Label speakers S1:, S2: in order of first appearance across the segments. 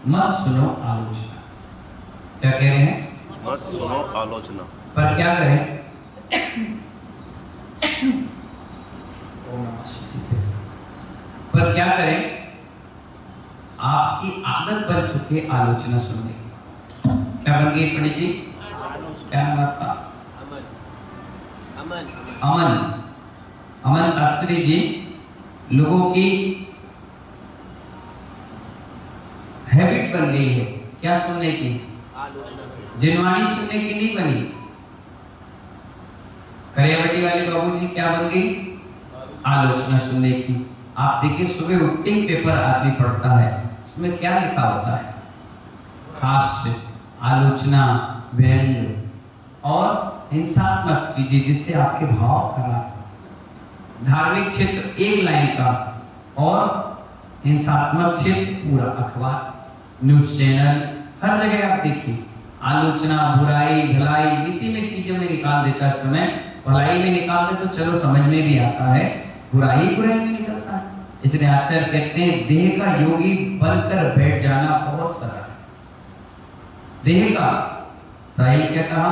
S1: मत सुनो आलोचना। क्या कह रहे हैं?
S2: मत सुनो आलोचना।
S1: पर क्या करें? पर क्या करें? आपकी आदत बन चुकी है आलोचना सुनने की। क्या बन गई पंडित जी? क्या नाम आपका? अमन। अमन शास्त्री जी, लोगों की हैबिट बन गई है क्या सुनने की? आलोचना। जिनवाणी सुनने की नहीं बनी। करियावटी वाले बाबूजी क्या बन गई? आलोचना सुनने की। आप देखिए सुबह उठते ही पेपर आदमी पढ़ता है, उसमें क्या लिखा होता है? हास्य, आलोचना, व्यंग्य और हिंसात्मक चीजें जिससे आपके भाव खराब। धार्मिक क्षेत्र एक लाइन का और हिंसात्मक क्षेत्र पूरा अखबार, न्यूज चैनल, हर जगह आप देखिए आलोचना, बुराई, भलाई इसी में चीजों में निकाल देता है समय। भलाई में निकाल दे तो चलो समझ में भी आता है, बुराई में निकलता है। इसलिए आचार्य कहते हैं देह का योगी बनकर बैठ जाना बहुत सरल है। देह का, साहिल क्या कहा?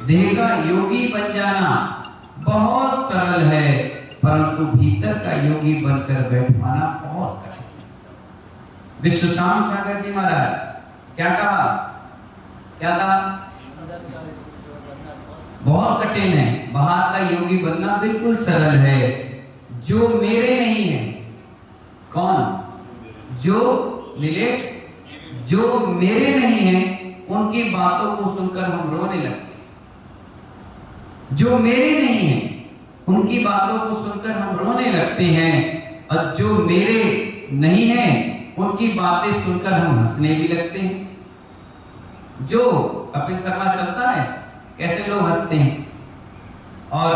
S1: देह का योगी बन जाना बहुत सरल है, परंतु भीतर का योगी बनकर बैठ पाना बहुत कठिन है। विश्वशाम सागर जी महाराज क्या कहा? क्या कहा? बहुत कठिन है, बाहर का योगी बनना बिल्कुल सरल है। जो मेरे नहीं है, कौन? जो नीलेश, जो मेरे नहीं है उनकी बातों को सुनकर हम रोने लगते। जो मेरे नहीं है उनकी बातों को सुनकर हम रोने लगते हैं, और जो मेरे नहीं है उनकी बातें सुनकर हम हंसने भी लगते हैं। जो कपिल शर्मा चलता है कैसे लोग हंसते हैं, और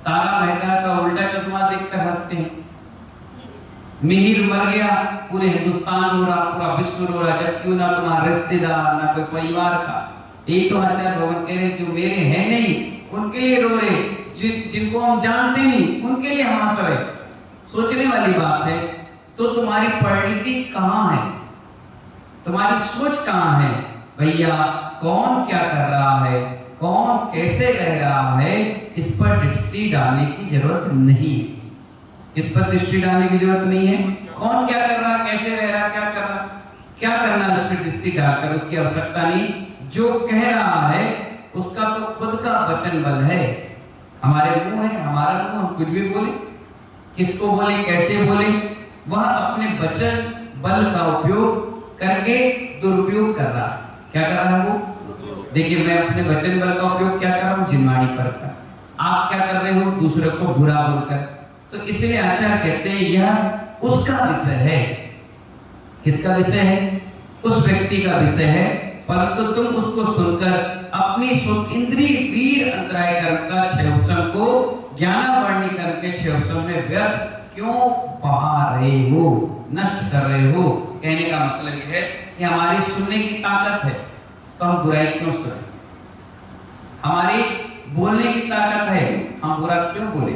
S1: तारा मेहता का उल्टा चश्मा देखकर हंसते हैं। मिहिर मर गया, पूरे हिंदुस्तान रो रहा, पूरा विश्व रो रहा, जब क्यों ना तुम्हारा रिश्तेदार ना कोई परिवार का। एक तो आचार्य भगवान कह रहे जो मेरे हैं नहीं उनके लिए रो रहे, जिनको हम जानते नहीं उनके लिए हम हंस रहे। सोचने वाली बात है। तो तुम्हारी परिणति कहाँ है? तुम्हारी सोच कहाँ है? भैया कौन क्या कर रहा है, कौन कैसे रह रहा है, इस पर दृष्टि डालने की जरूरत नहीं। इस पर दृष्टि डालने की जरूरत नहीं है। कौन क्या कर रहा, कैसे रह रहा, क्या कर रहा, क्या करना, उस पर दृष्टि डालकर उसकी आवश्यकता नहीं। जो कह रहा है उसका तो खुद का वचन बल है। हमारे मुंह है, हमारा मुंह, हम कुछ भी बोले, किसको बोले, कैसे बोले, वह अपने वचन बल का उपयोग करके दुरुपयोग कर रहा है। क्या कर रहा है वो? देखिए मैं अपने वचन बल का उपयोग क्या कर रहा हूँ? जिनवाणी पर कर। आप क्या कर रहे हो? दूसरे को बुरा बोलकर। तो इसलिए आचार्य कहते हैं यह उसका विषय है। किसका विषय है? उस व्यक्ति का विषय है, परंतु तुम उसको सुनकर अपनी इंद्रिय वीर अंतराय कर्म का क्षयोपम को ज्ञानावर्णी कर्म के क्षयोपम में व्यर्थ क्यों बहा रहे हो, नष्ट कर रहे हो। कहने का मतलब यह है कि हमारी सुनने की ताकत है तो हम बुराई क्यों सुने? हमारी बोलने की ताकत है, हम बुरा क्यों बोले?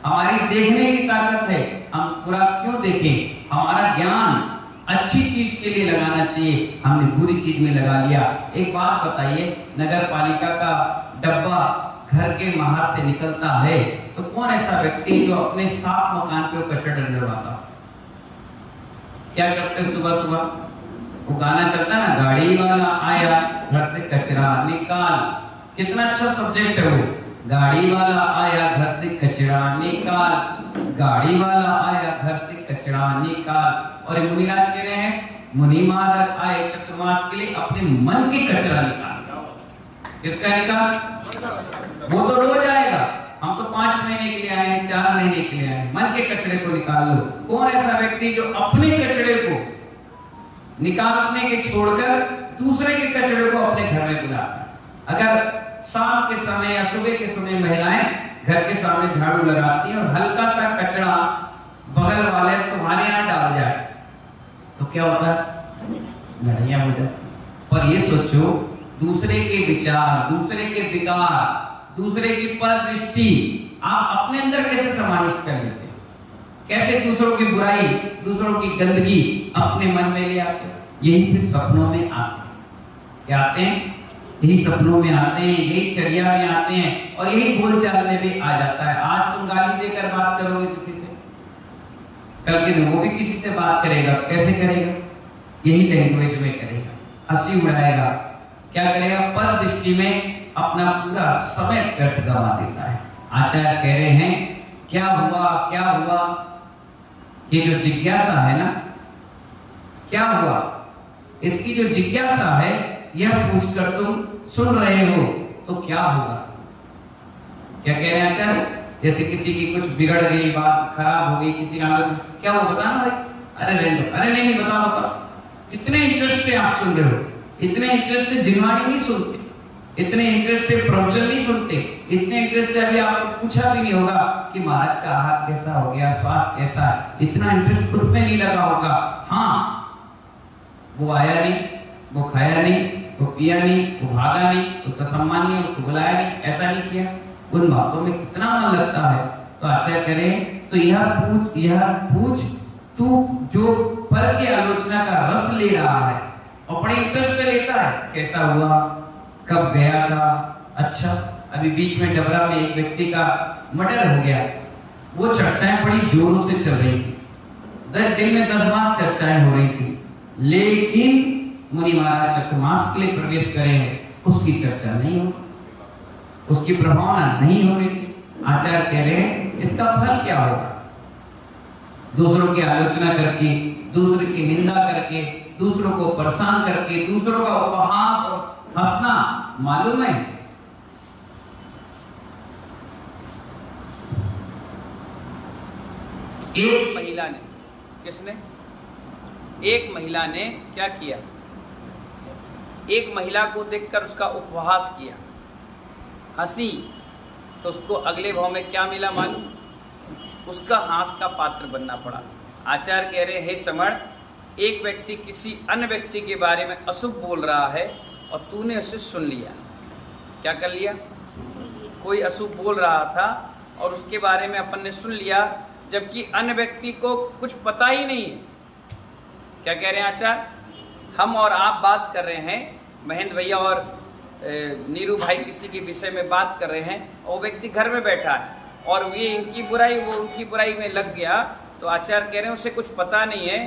S1: हमारी देखने की ताकत है, हम बुरा क्यों देखें? हमारा ज्ञान अच्छी चीज के लिए लगाना चाहिए, हमने बुरी चीज में लगा लिया। एक बात बताइए, नगर पालिका का डब्बा घर के बाहर से निकलता है तो कौन ऐसा व्यक्ति जो अपने साफ मकान पे कचरा डलवाता? क्या करते सुबह सुबह? वो गाना चलता है ना, गाड़ी वाला आया घर से कचरा निकाल। कितना अच्छा सब्जेक्ट है वो। गाड़ी वाला आया घर से कचरा निकाल, गाड़ी वाला आया घर से कचरा निकाल। और मुनिराज कह रहे हैं मुनि महाराज आए चतुर्मास के लिए अपने मन की कचरा निकाल। किसका निकाल? वो तो रोज आएगा, हम तो 5 महीने के लिए आए हैं, 4 महीने के लिए आए हैं। मन के कचरे को निकाल लो। कौन ऐसा व्यक्ति जो अपने कचरे को निकालने के छोड़कर दूसरे के कचरे को अपने घर में बुलाता है? अगर शाम के समय या सुबह के समय महिलाएं घर के सामने झाड़ू लगाती हैं और हल्का सा कचरा बगल वाले तुम्हारे यहाँ डाल जाए तो क्या होता है? लड़ाइयां हो जाती। पर ये सोचो, दूसरे के विचार, दूसरे के विकार, दूसरे की परदृष्टि आप अपने अंदर कैसे समाहित कर लेते? कैसे दूसरों की बुराई, दूसरों की गंदगी अपने मन में ले आते? यही फिर सपनों में आते हैं। क्या आते हैं? यही सपनों में आते हैं, यही चर्या में आते हैं और यही बोलचाल में भी आ जाता है। आज तुम गाली देकर बात करोगे किसी से, कल के दिन वो भी किसी से बात करेगा, कैसे करेगा? यही लैंग्वेज में करेगा, हंसी उड़ाएगा, क्या करेगा? पर दृष्टि में अपना पूरा समय व्यर्थ गवा देता है। आचार्य कह रहे हैं क्या हुआ, क्या हुआ? ये जो जिज्ञासा है ना, क्या हुआ, इसकी जो जिज्ञासा है, यह पूछकर तुम सुन रहे हो तो क्या होगा? क्या कह रहे हैं आचार्य? जैसे किसी की कुछ बिगड़ गई, बात खराब हो गई, किसी का क्या हो बताना भाई? अरे रहने दो, अरे नहीं बताओ। कितने इंटरेस्ट से आप सुन रहे हो, इतने इंटरेस्ट से जिनवाणी नहीं सुनते, इतने इंटरेस्ट से प्रवचन नहीं सुनते, इतने इंटरेस्ट से अभी आपको पूछा भी नहीं होगा कि महाराज का आहार कैसा हो गया, स्वास्थ्य कैसा है, इतना इंटरेस्ट खुद में नहीं लगा होगा। हाँ, वो आया नहीं, वो खाया नहीं, वो पिया नहीं, वो भागा नहीं, उसका सम्मान नहीं, उसको बुलाया नहीं, ऐसा नहीं किया, उन बातों में कितना मन लगता है। तो आचार्य करें तो यह पूछ तू जो पर की आलोचना का रस ले रहा है, अपने इंटरेस्ट से लेता है, कैसा हुआ, कब गया था, अच्छा अभी बीच में डबरा में एक व्यक्ति का मर्डर हो गया, वो चर्चाएं बड़ी जोरों से चल रही थी, 10 दिन में 10 बार चर्चाएं हो रही थी, लेकिन मुनि महाराज चतुर्मास के लिए प्रवेश करे हैं, उसकी चर्चा नहीं हो, उसकी प्रभावना नहीं हो रही थी। आचार्य कह रहे हैं इसका फल क्या होगा? दूसरों की आलोचना करके, दूसरे की निंदा करके, दूसरों को परेशान करके, दूसरों का उपहास और हंसना, मालूम है एक महिला ने, किसने? एक महिला ने क्या किया? एक महिला को देखकर उसका उपहास किया, हंसी, तो उसको अगले भाव में क्या मिला मालूम? उसका हास का पात्र बनना पड़ा। आचार्य कह रहे हैं, हे समण, एक व्यक्ति किसी अन्य व्यक्ति के बारे में अशुभ बोल रहा है और तूने उसे सुन लिया। क्या कर लिया? कोई अशुभ बोल रहा था और उसके बारे में अपन ने सुन लिया, जबकि अन्य व्यक्ति को कुछ पता ही नहीं है। क्या कह रहे हैं आचार्य? हम और आप बात कर रहे हैं, महेंद्र भैया और नीरू भाई किसी के विषय में बात कर रहे हैं, और वो व्यक्ति घर में बैठा है और ये इनकी बुराई, वो उनकी बुराई में लग गया, तो आचार्य कह रहे हैं उसे कुछ पता नहीं है,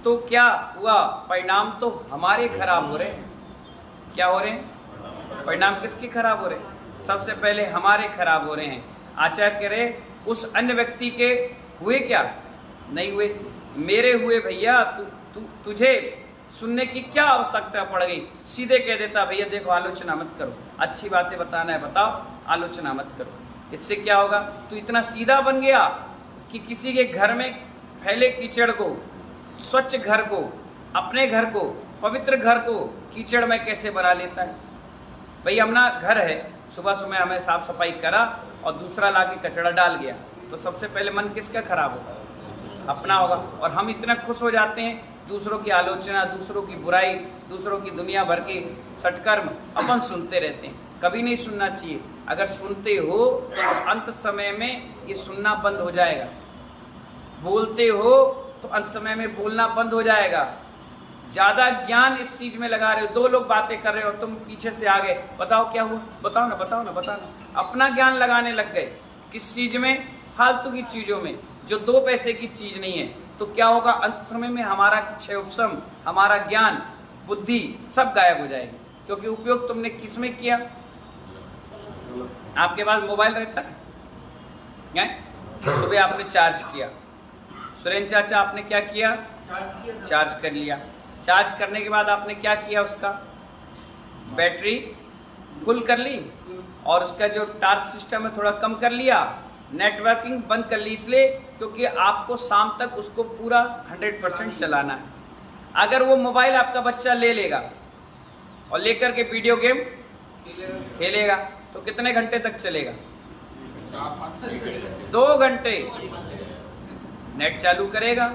S1: तो क्या हुआ? परिणाम तो हमारे खराब हो रहे हैं। क्या हो रहे हैं? परिणाम किसके खराब हो रहे हैं? सबसे पहले हमारे खराब हो रहे हैं। आचार्य कह रहे उस अन्य व्यक्ति के हुए क्या? नहीं हुए, मेरे हुए भैया। तुझे सुनने की क्या आवश्यकता पड़ गई? सीधे कह देता भैया देखो आलोचना मत करो, अच्छी बातें बताना है बताओ, आलोचना मत करो। इससे क्या होगा? तू इतना सीधा बन गया कि किसी के घर में फैले कीचड़ को, स्वच्छ घर को, अपने घर को, पवित्र घर को कीचड़ में कैसे बना लेता है। भाई अपना घर है, सुबह सुबह हमें साफ सफाई करा और दूसरा लाके कचरा डाल गया, तो सबसे पहले मन किसका खराब होगा? अपना होगा। और हम इतना खुश हो जाते हैं दूसरों की आलोचना, दूसरों की बुराई, दूसरों की दुनिया भर के सटकर्म अपन सुनते रहते हैं। कभी नहीं सुनना चाहिए। अगर सुनते हो तो अंत समय में ये सुनना बंद हो जाएगा, बोलते हो तो अंत समय में बोलना बंद हो जाएगा। ज़्यादा ज्ञान इस चीज़ में लगा रहे हो, 2 लोग बातें कर रहे हो, तुम पीछे से आ गए, बताओ क्या हुआ, बताओ ना, बताओ ना, बताओ ना। अपना ज्ञान लगाने लग गए किस चीज़ में? फालतू की चीज़ों में, जो 2 पैसे की चीज़ नहीं है। तो क्या होगा? अंत समय में हमारा क्षय उपशम, हमारा ज्ञान, बुद्धि सब गायब हो जाएगी, क्योंकि उपयोग तुमने किस में किया? आपके पास मोबाइल रहता है, सुबह आपने चार्ज किया, सुरेंद्र चाचा आपने क्या किया? चार्ज कर लिया। चार्ज करने के बाद आपने क्या किया? उसका बैटरी फुल कर ली और उसका जो टार्च सिस्टम है थोड़ा कम कर लिया, नेटवर्किंग बंद कर ली, इसलिए क्योंकि आपको शाम तक उसको पूरा 100% चलाना है। अगर वो मोबाइल आपका बच्चा ले लेगा और लेकर के वीडियो गेम खेलेगा तो कितने घंटे तक चलेगा? 2 घंटे। नेट चालू करेगा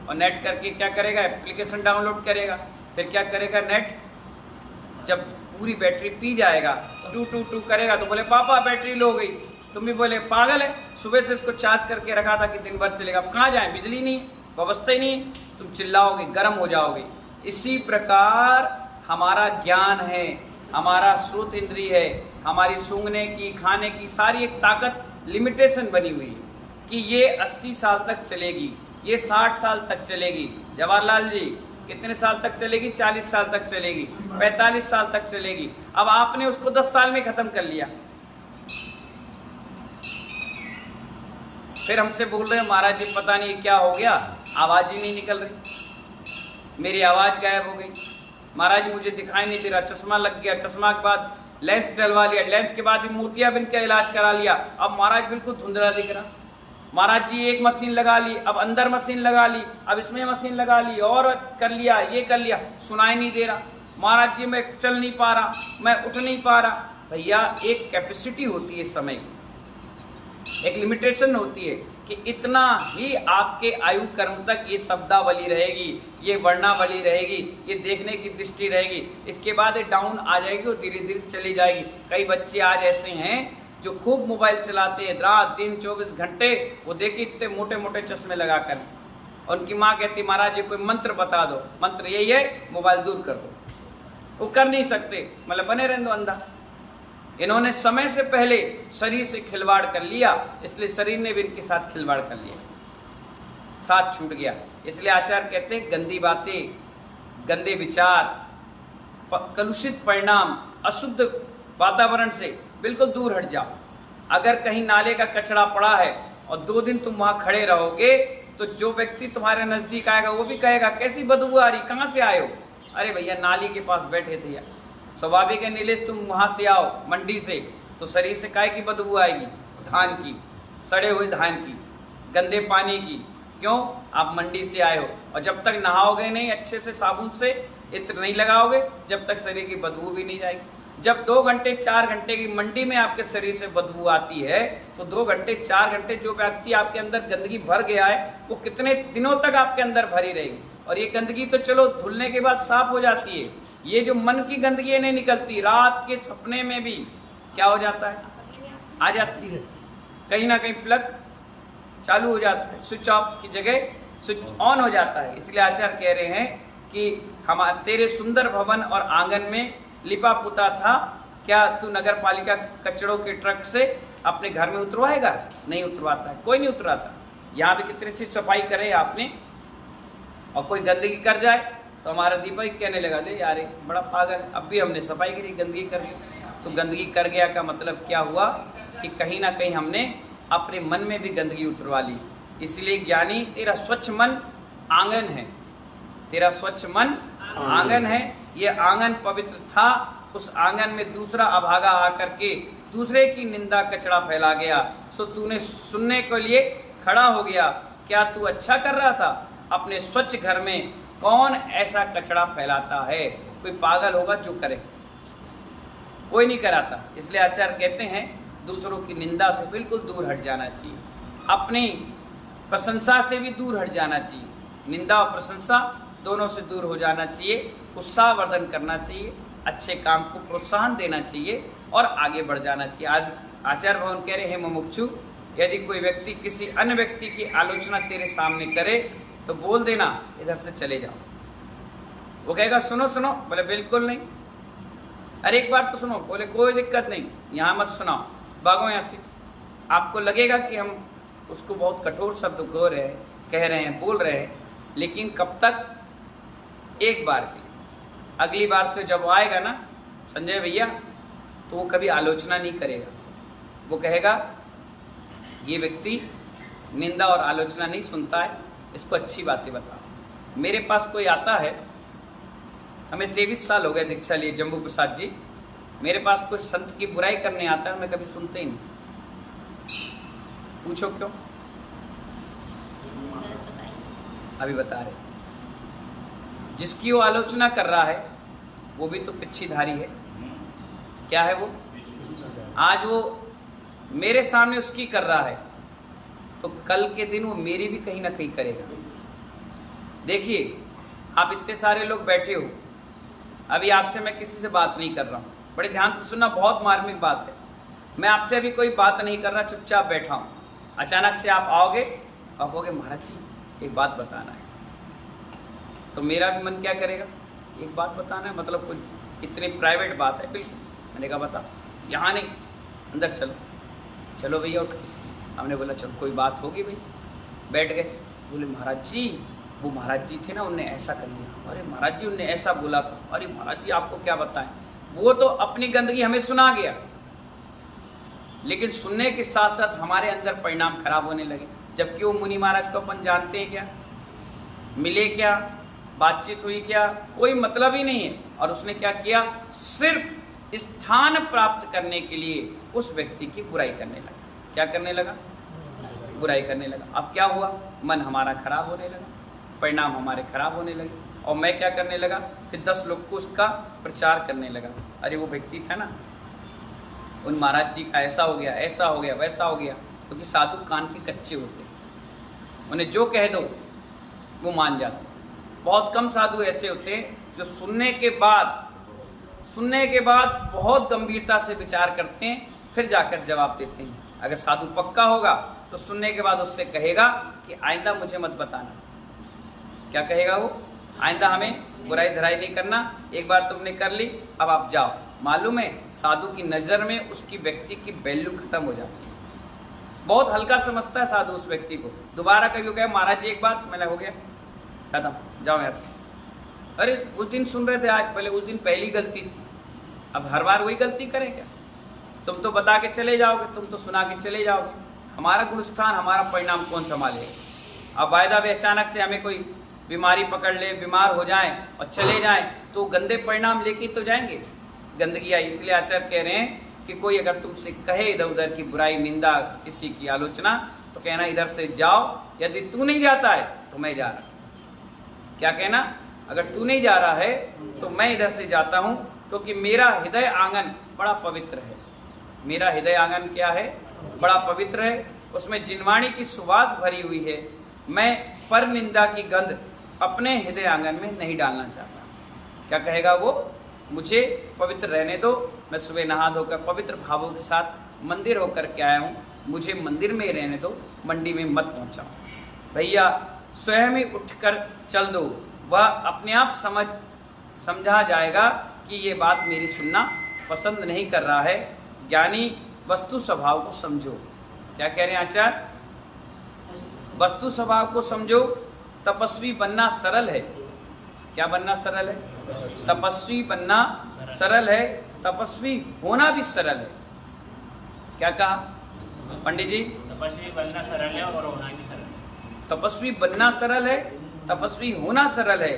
S1: और नेट करके क्या करेगा? एप्लीकेशन डाउनलोड करेगा, फिर क्या करेगा? नेट जब पूरी बैटरी पी जाएगा, टू करेगा तो बोले पापा बैटरी लो गई। तुम भी बोले पागल है, सुबह से इसको चार्ज करके रखा था कि दिन भर चलेगा। अब कहाँ जाए? बिजली नहीं, व्यवस्था ही नहीं। तुम चिल्लाओगे, गर्म हो जाओगे,
S3: इसी प्रकार हमारा ज्ञान है, हमारा श्रोत इंद्रिय है, हमारी सूंघने की, खाने की सारी एक ताकत लिमिटेशन बनी हुई है कि ये 80 साल तक चलेगी, ये 60 साल तक चलेगी। जवाहरलाल जी कितने साल तक चलेगी? 40 साल तक चलेगी, 45 साल तक चलेगी। अब आपने उसको 10 साल में खत्म कर लिया, फिर हमसे बोल रहे हैं महाराज जी पता नहीं क्या हो गया, आवाज ही नहीं निकल रही, मेरी आवाज गायब हो गई, महाराज जी मुझे दिखाई नहीं दे रहा, चश्मा लग गया, चश्मा के बाद लेंस डलवा लिया, लेंस के बाद भी मोतियाबिंद का इलाज करा लिया, अब महाराज बिल्कुल धुंधला दिख रहा। महाराज जी एक मशीन लगा ली, अब अंदर मशीन लगा ली, अब इसमें मशीन लगा ली, और कर लिया, ये कर लिया, सुनाई नहीं दे रहा। महाराज जी मैं चल नहीं पा रहा, मैं उठ नहीं पा रहा। भैया एक कैपेसिटी होती है समय की, एक लिमिटेशन होती है कि इतना ही आपके आयु कर्म तक ये शब्दावली रहेगी, ये वर्णावली रहेगी, ये देखने की दृष्टि रहेगी। इसके बाद ये डाउन आ जाएगी और धीरे धीरे चली जाएगी। कई बच्चे आज ऐसे हैं जो खूब मोबाइल चलाते हैं, रात दिन 24 घंटे, वो देखिए इतने मोटे मोटे चश्मे लगाकर, और उनकी माँ कहती महाराज जी कोई मंत्र बता दो, मंत्र यही है मोबाइल दूर कर दो, वो कर नहीं सकते, मतलब बने रहने दो अंधा। इन्होंने समय से पहले शरीर से खिलवाड़ कर लिया, इसलिए शरीर ने भी इनके साथ खिलवाड़ कर लिया, साथ छूट गया। इसलिए आचार्य कहते हैं गंदी बातें, गंदे विचार, कलुषित परिणाम, अशुद्ध वातावरण से बिल्कुल दूर हट जाओ। अगर कहीं नाले का कचरा पड़ा है और 2 दिन तुम वहां खड़े रहोगे तो जो व्यक्ति तुम्हारे नजदीक आएगा वो भी कहेगा कैसी बदबू आ रही, कहाँ से आए हो? अरे भैया नाली के पास बैठे थे यार। स्वाभाविक है नीलेश तुम वहां से आओ मंडी से तो शरीर से काय की बदबू आएगी? धान की, सड़े हुए धान की, गंदे पानी की। क्यों? आप मंडी से आए हो, और जब तक नहाओगे नहीं अच्छे से साबुन से, इत्र नहीं लगाओगे, जब तक शरीर की बदबू भी नहीं जाएगी। जब 2 घंटे 4 घंटे की मंडी में आपके शरीर से बदबू आती है तो 2 घंटे 4 घंटे जो व्यक्ति आपके अंदर गंदगी भर गया है वो कितने दिनों तक आपके अंदर भरी रहेगी। और ये गंदगी तो चलो धुलने के बाद साफ हो जाती है, ये जो मन की गंदगी नहीं निकलती, रात के सपने में भी क्या हो जाता है, आ जाती है, कहीं ना कहीं प्लग चालू हो जाता है, स्विच ऑफ की जगह स्विच ऑन हो जाता है। इसलिए आचार्य कह रहे हैं कि हमारे तेरे सुंदर भवन और आंगन में लिपा पुता था, क्या तू नगर पालिका कचड़ों के ट्रक से अपने घर में उतरवाएगा? नहीं उतरवाता है, कोई नहीं उतरवाता। यहाँ भी कितनी अच्छी सफाई करे आपने, और कोई गंदगी कर जाए तो हमारा दीपक कहने लगा ले यार बड़ा पागल, अब भी हमने सफाई करी, गंदगी कर ली। तो गंदगी कर गया का मतलब क्या हुआ कि कहीं ना कहीं हमने अपने मन में भी गंदगी उतरवा ली। इसलिए ज्ञानी तेरा स्वच्छ मन आंगन है, तेरा स्वच्छ मन आंगन है। ये आंगन पवित्र था, उस आंगन में दूसरा अभागा आकर के दूसरे की निंदा कचरा फैला गया, सो तूने सुनने के लिए खड़ा हो गया। क्या तू अच्छा कर रहा था? अपने स्वच्छ घर में कौन ऐसा कचरा फैलाता है? कोई पागल होगा जो करे, कोई नहीं कराता। इसलिए आचार्य कहते हैं दूसरों की निंदा से बिल्कुल दूर हट जाना चाहिए, अपनी प्रशंसा से भी दूर हट जाना चाहिए। निंदा और प्रशंसा दोनों से दूर हो जाना चाहिए, उत्साहवर्धन करना चाहिए, अच्छे काम को प्रोत्साहन देना चाहिए और आगे बढ़ जाना चाहिए। आज आचार्य भवन कह रहे हैं मुमुक्षु, यदि कोई व्यक्ति किसी अन्य व्यक्ति की आलोचना तेरे सामने करे तो बोल देना इधर से चले जाओ। वो कहेगा सुनो सुनो, बोले बिल्कुल नहीं। अरे एक बार तो सुनो, बोले कोई दिक्कत नहीं, यहाँ मत सुनाओ, भागो यहाँ से। आपको लगेगा कि हम उसको बहुत कठोर शब्द कह रहे हैं, बोल रहे हैं, लेकिन कब तक? एक बार की, अगली बार से जब आएगा ना संजय भैया तो वो कभी आलोचना नहीं करेगा। वो कहेगा ये व्यक्ति निंदा और आलोचना नहीं सुनता है, इसको अच्छी बातें बताओ। मेरे पास कोई आता है, हमें 23 साल हो गए दीक्षा लिए, जम्बू प्रसाद जी, मेरे पास कोई संत की बुराई करने आता है, मैं कभी सुनते ही नहीं। पूछो क्यों? अभी बता रहे, जिसकी वो आलोचना कर रहा है वो भी तो पिच्छीधारी है। क्या है वो? आज वो मेरे सामने उसकी कर रहा है तो कल के दिन वो मेरी भी कहीं ना कहीं करेगा। देखिए आप इतने सारे लोग बैठे हो, अभी आपसे मैं किसी से बात नहीं कर रहा हूँ, बड़े ध्यान से सुनना, बहुत मार्मिक बात है। मैं आपसे अभी कोई बात नहीं कर रहा, चुपचाप बैठा हूँ। अचानक से आप आओगे और कहोगे महाराज जी एक बात बताना है। तो मेरा भी मन क्या करेगा, एक बात बताना है, मतलब कुछ इतनी प्राइवेट बात है बिल्कुल। मैंने कहा बता, यहाँ नहीं, अंदर चलो। चलो भैया उठ। हमने बोला चलो कोई बात होगी भाई। बैठ गए। बोले महाराज जी, वो महाराज जी थे ना, उनने ऐसा कर लिया। अरे महाराज जी उनने ऐसा बोला था। अरे महाराज जी आपको क्या बताएं, वो तो अपनी गंदगी हमें सुना गया, लेकिन सुनने के साथ साथ हमारे अंदर परिणाम खराब होने लगे। जबकि वो मुनि महाराज को अपन जानते हैं क्या, मिले क्या, बातचीत हुई क्या, कोई मतलब ही नहीं है। और उसने क्या किया, सिर्फ स्थान प्राप्त करने के लिए उस व्यक्ति की बुराई करने लगा। क्या करने लगा, बुराई करने लगा। अब क्या हुआ, मन हमारा खराब होने लगा, परिणाम हमारे खराब होने लगे। और मैं क्या करने लगा, फिर 10 लोग को उसका प्रचार करने लगा। अरे वो व्यक्ति था ना, उन महाराज जी का ऐसा हो गया, ऐसा हो गया, वैसा हो गया। क्योंकि साधु कान के कच्चे होते, उन्हें जो कह दो वो मान जाते। बहुत कम साधु ऐसे होते हैं जो सुनने के बाद बहुत गंभीरता से विचार करते हैं, फिर जाकर जवाब देते हैं। अगर साधु पक्का होगा तो सुनने के बाद उससे कहेगा कि आइंदा मुझे मत बताना। क्या कहेगा वो, आइंदा हमें बुराई धराई नहीं करना, एक बार तुमने कर ली, अब आप जाओ। मालूम है, साधु की नज़र में उसकी व्यक्ति की वैल्यू खत्म हो जाती है। बहुत हल्का समझता है साधु उस व्यक्ति को। दोबारा कभी कहे महाराज जी एक बात, मैंने हो गया खत्म, जाओ यार। अरे उस दिन सुन रहे थे, आज पहले उस दिन पहली गलती थी, अब हर बार वही गलती करें क्या? तुम तो बता के चले जाओगे, तुम तो सुना के चले जाओगे, हमारा गुणस्थान, हमारा परिणाम कौन संभालेगा? अब वायदा भी अचानक से हमें कोई बीमारी पकड़ ले, बीमार हो जाए और चले जाए, तो गंदे परिणाम लेके तो जाएंगे, गंदगी आई। इसलिए आचार्य कह रहे हैं कि कोई अगर तुमसे कहे इधर उधर की बुराई, निंदा, किसी की आलोचना, तो कहना इधर से जाओ, यदि तू नहीं जाता है तो मैं जा रहा। क्या कहना, अगर तू नहीं जा रहा है तो मैं इधर से जाता हूँ, क्योंकि मेरा हृदय आंगन बड़ा पवित्र है। मेरा हृदय आंगन क्या है, बड़ा पवित्र है, उसमें जिनवाणी की सुवास भरी हुई है। मैं पर निंदा की गंध अपने हृदय आंगन में नहीं डालना चाहता। क्या कहेगा वो, मुझे पवित्र रहने दो, मैं सुबह नहा धोकर पवित्र भावों के साथ मंदिर होकर के आया हूँ, मुझे मंदिर में ही रहने दो, मंडी में मत पहुँचाओ। भैया स्वयं ही उठकर चल दो, वह अपने आप समझा जाएगा कि ये बात मेरी सुनना पसंद नहीं कर रहा है। ज्ञानी वस्तु स्वभाव को समझो। क्या कह रहे हैं आचार्य, वस्तु स्वभाव को समझो। तपस्वी बनना सरल है। क्या बनना सरल है, तपस्वी बनना सरल है, तपस्वी होना भी सरल है। क्या कहा पंडित जी,
S4: तपस्वी बनना सरल है और होना भी सरल है।
S3: तपस्वी बनना सरल है, तपस्वी होना सरल है।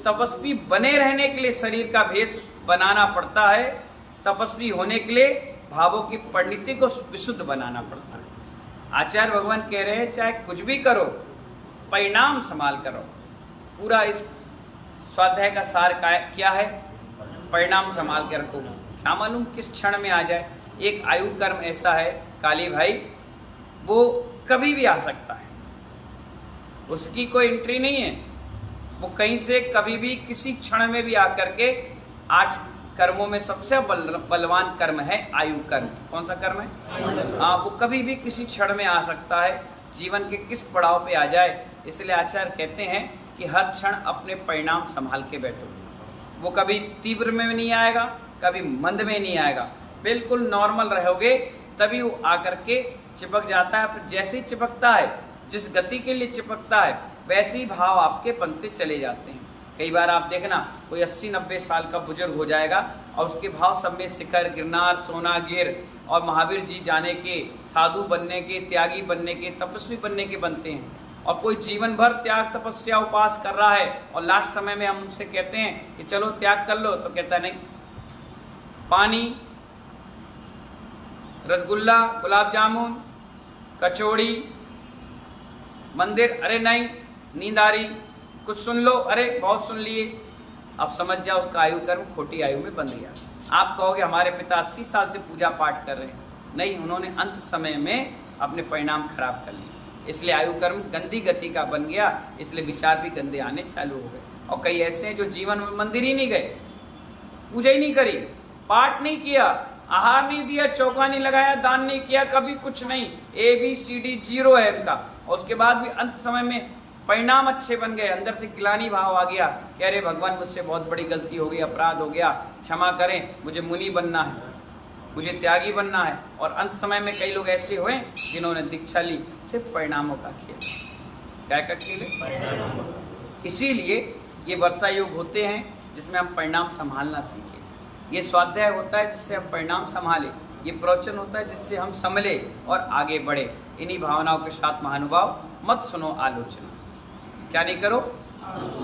S3: तपस्वी बने रहने के लिए शरीर का भेष बनाना पड़ता है, तपस्वी होने के लिए भावों की परिणति को विशुद्ध बनाना पड़ता है। आचार्य भगवान कह रहे हैं चाहे कुछ भी करो, परिणाम संभाल करो। पूरा इस स्वाध्याय का सार क्या है, परिणाम संभाल के रखो। क्या मालूम किस क्षण में आ जाए। एक आयु कर्म ऐसा है काली भाई, वो कभी भी आ सकता है, उसकी कोई एंट्री नहीं है। वो कहीं से कभी भी किसी क्षण में भी आकर के 8 कर्मों में सबसे बलवान कर्म है आयु कर्म। कौन सा कर्म है, हाँ, वो कभी भी किसी क्षण में आ सकता है, जीवन के किस पड़ाव पे आ जाए। इसलिए आचार्य कहते हैं कि हर क्षण अपने परिणाम संभाल के बैठो। वो कभी तीव्र में नहीं आएगा, कभी मंद में नहीं आएगा, बिल्कुल नॉर्मल रहोगे तभी वो आकर के चिपक जाता है। फिर जैसे ही चिपकता है, जिस गति के लिए चिपकता है, वैसे ही भाव आपके बनते चले जाते हैं। कई बार आप देखना, कोई 80-90 साल का बुजुर्ग हो जाएगा और उसके भाव सब में शिखर, गिरनार, सोनागिर और महावीर जी जाने के, साधु बनने के, त्यागी बनने के, तपस्वी बनने के बनते हैं। और कोई जीवन भर त्याग, तपस्या, उपास कर रहा है और लास्ट समय में हम उनसे कहते हैं कि चलो त्याग कर लो, तो कहता नहीं, पानी, रसगुल्ला, गुलाब जामुन, कचौड़ी, मंदिर, अरे नहीं, नींद आ रही, कुछ सुन लो, अरे बहुत सुन लिए। अब समझ जाओ उसका आयु कर्म खोटी आयु में बन गया। आप कहोगे हमारे पिता 80 साल से पूजा पाठ कर रहे हैं, नहीं, उन्होंने अंत समय में अपने परिणाम खराब कर लिए। इसलिए आयु कर्म गंदी गति का बन गया, इसलिए विचार भी गंदे आने चालू हो गए। और कई ऐसे हैं जो जीवन में मंदिर ही नहीं गए, पूजा ही नहीं करी, पाठ नहीं किया, आहार नहीं दिया, चौका नहीं लगाया, दान नहीं किया, कभी कुछ नहीं, ABCD 0 है इनका। और उसके बाद भी अंत समय में परिणाम अच्छे बन गए, अंदर से ग्लानि भाव आ गया कि अरे भगवान मुझसे बहुत बड़ी गलती हो गई, अपराध हो गया, क्षमा करें, मुझे मुनि बनना है, मुझे त्यागी बनना है। और अंत समय में कई लोग ऐसे हुए जिन्होंने दीक्षा ली सिर्फ परिणामों का खेल। क्या का खेल है? इसीलिए ये वर्षा योग होते हैं जिसमें हम परिणाम संभालना सीखें। ये स्वाध्याय होता है जिससे हम परिणाम संभालें। ये प्रवचन होता है जिससे हम संभले और आगे बढ़े। इन्हीं भावनाओं के साथ महानुभाव, मत सुनो आलोचना। क्या नहीं करो?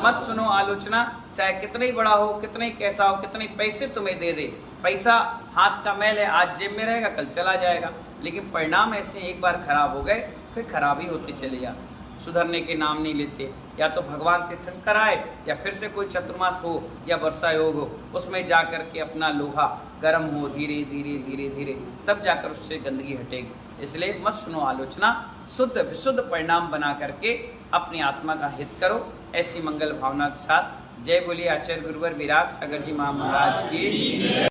S3: मत सुनो आलोचना। चाहे कितना ही बड़ा हो, कितना ही कैसा हो, कितने पैसे तुम्हें दे दे, पैसा हाथ का मैल है, आज जेब में रहेगा, कल चला जाएगा। लेकिन परिणाम ऐसे एक बार खराब हो गए फिर खराब ही होते चले जाते, सुधरने के नाम नहीं लेते। या तो भगवान तीर्थंकर आए या फिर से कोई चतुर्मास हो या वर्षा योग हो, उसमें जा कर के अपना लोहा गर्म हो धीरे धीरे धीरे धीरे, तब जाकर उससे गंदगी हटेगी। इसलिए मत सुनो आलोचना, शुद्ध विशुद्ध परिणाम बना करके अपनी आत्मा का हित करो। ऐसी मंगल भावना के साथ जय बोलिए आचार्य गुरुवर विराट सागर जी महाराज की।